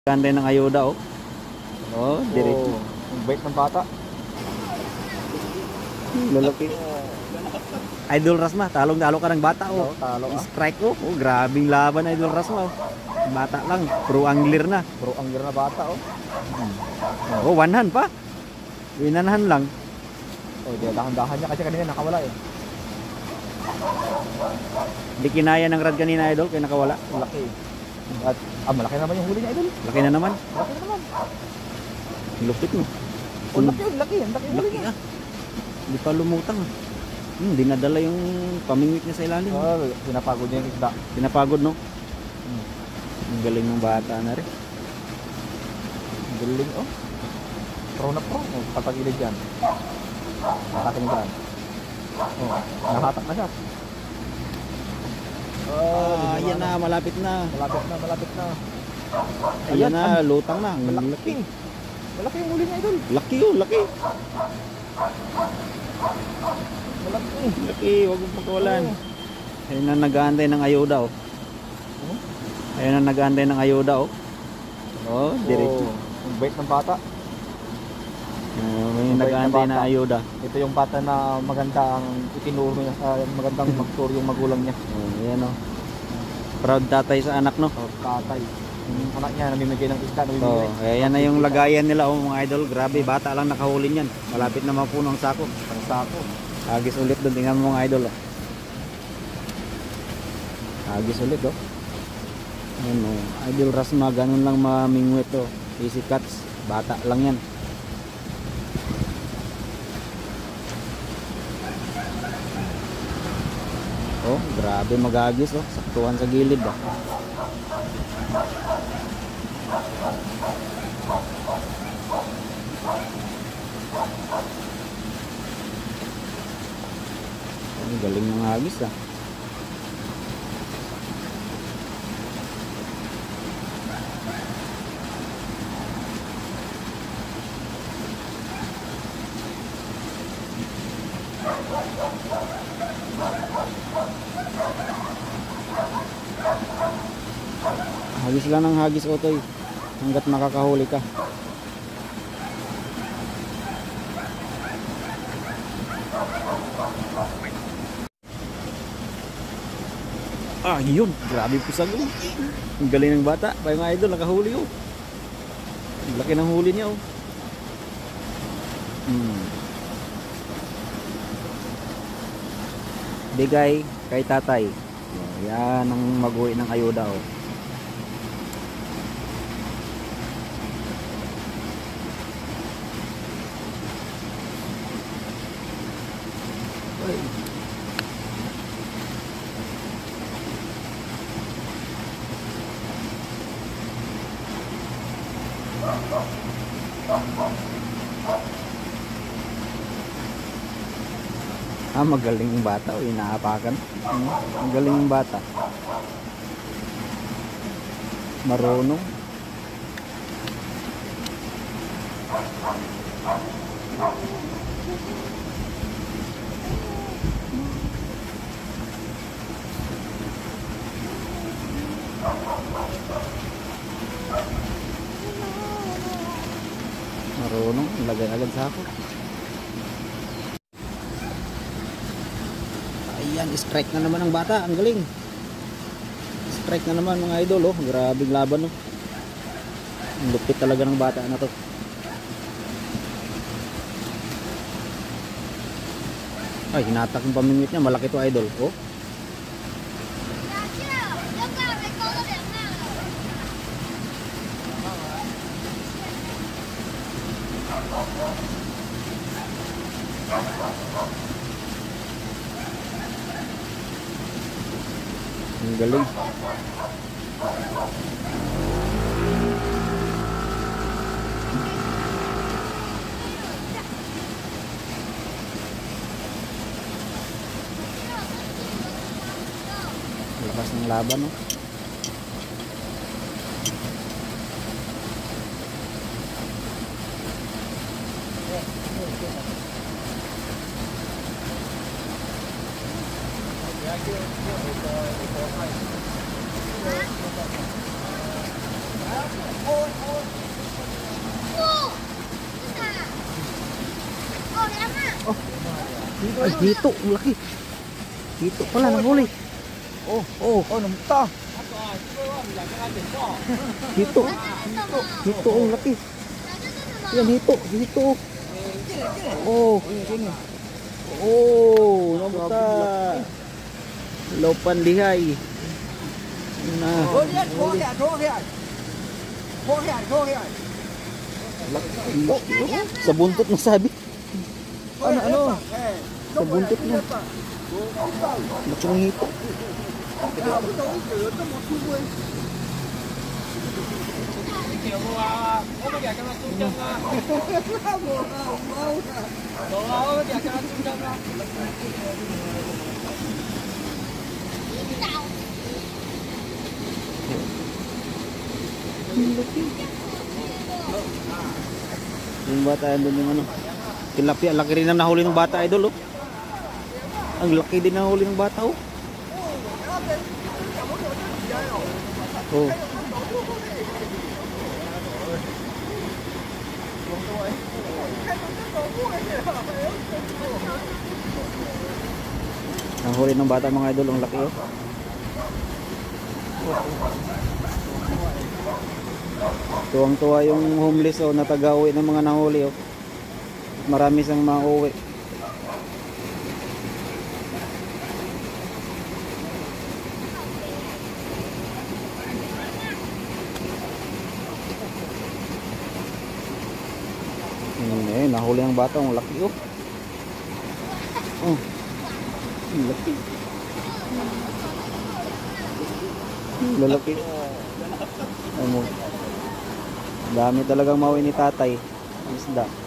Ganda ng ayuda, oh. Oh, diretso. Ang bait ng bata. Lalaki. Idol Rasma, talong-talo ka ng bata, oh. Talo ah. Strike, oh. Oh, grabing laban Idol Rasma, oh. Bata lang, pro angler na. Pro angler na bata, oh. Oh, one hand pa. Winanahan lang. Oh, di dahan-dahan niya kasi kanina nakawala eh. Di kinaya ng rad kanina, Idol, kaya nakawala. Laki. At malaki naman yung huli niya, idol. Laki na naman. Laki na naman. Lupit mo. Oh, laki, laki. Ang laki yung huli niya. Hindi pa lumutang. Dinadala yung pamingwit niya sa ilalim. Oh, pinapagod niya yung isda. Pinapagod, no? Ang galing ng bata na rin. Ang galing, oh. Pro na pro. Oh, patagilid yan. Nakating dyan. Oh, nahatak na siya. Oh, Ayan na, malapit na. Malapit na. Ayan na, lutang na. Ang Malaki. laki. Malaki yung huli niya, idol. Laki, oh, laki. Malaki. Laki, wag mong pagkawalan. Ayun na nag-aantay ng ayuda, oh. Ayun na nag-aantay ng ayuda, oh. Oh, diretso. Ang bait ng bata. May nag-aantay na ayuda. Ito yung bata na maganda ang itinuro niya, magandang magturo yung magulang niya. Oh, ayan, oh. Proud tatay sa anak, no? Oh, tatay. Yung anak niya namimigay ng isda, So, ayan na yung lagayan nila, oh, mga idol. Grabe, bata lang nakahuli niyan. Malapit na mapuno ang sako. Ang sako. Agis ulit doon, tingnan mo mga idol, oh. Agis ulit, oh. Ayan, oh. Idol Rasma, ganun lang mamingwit, oh. Easy cuts, bata lang yan. Oh, grabe magagis, oh. Saktuhan sa gilid, oh. Ang galing ng agis, ah. Hagis lang ng hagis, Otoy, hanggat makakahuli ka. Yun, grabe pusag, oh. Ang galing ng bata, pa mga idol, nakahuli, oh. Ang laki ng huli niya, oh. Bigay kay tatay. Yan ang mag-uwi ng ayuda, oh. Magaling yung bata, oh, inaapakan. Ang galing yung bata. Marunong. Marunong, lagay agad sa ako. Ayan, strike na naman ang bata, ang galing. Strike na naman mga idol, oh. Grabing laban, oh. Ang lupit talaga ng bata na to. Ay, hinatak yung pamingwit niya, malaki to, idol, oh. Ang galing. Lakas ng laban, no? Oh, Ay, dito, ang laki. Dito pala, nahuli. Oh, Oh, namta. dito. Dito, ang laki. Yan, dito. Dito. Oh. Oh, nabuta. Lopan lihay. Na. Sa buntot na sabi. Ano? Sa buntot na. Laki ng hito. Yung bata andun yung ano. Tilapia, laki rin ang nahuli ng bata, idol, oh. Ang laki din nahuli ng bata, oh. Oh. Nahuli ng bata, mga idol, ang laki, oh. Tuwang-tuwa yung homeless, oh, na taga-uwi ng mga nahuli, oh. Marami sang mauwi. Nahuli ang bata, ang laki, oh. Oh. Ang laki. Lalaki. Ano? Dami talagang mauwi ni tatay. Isda.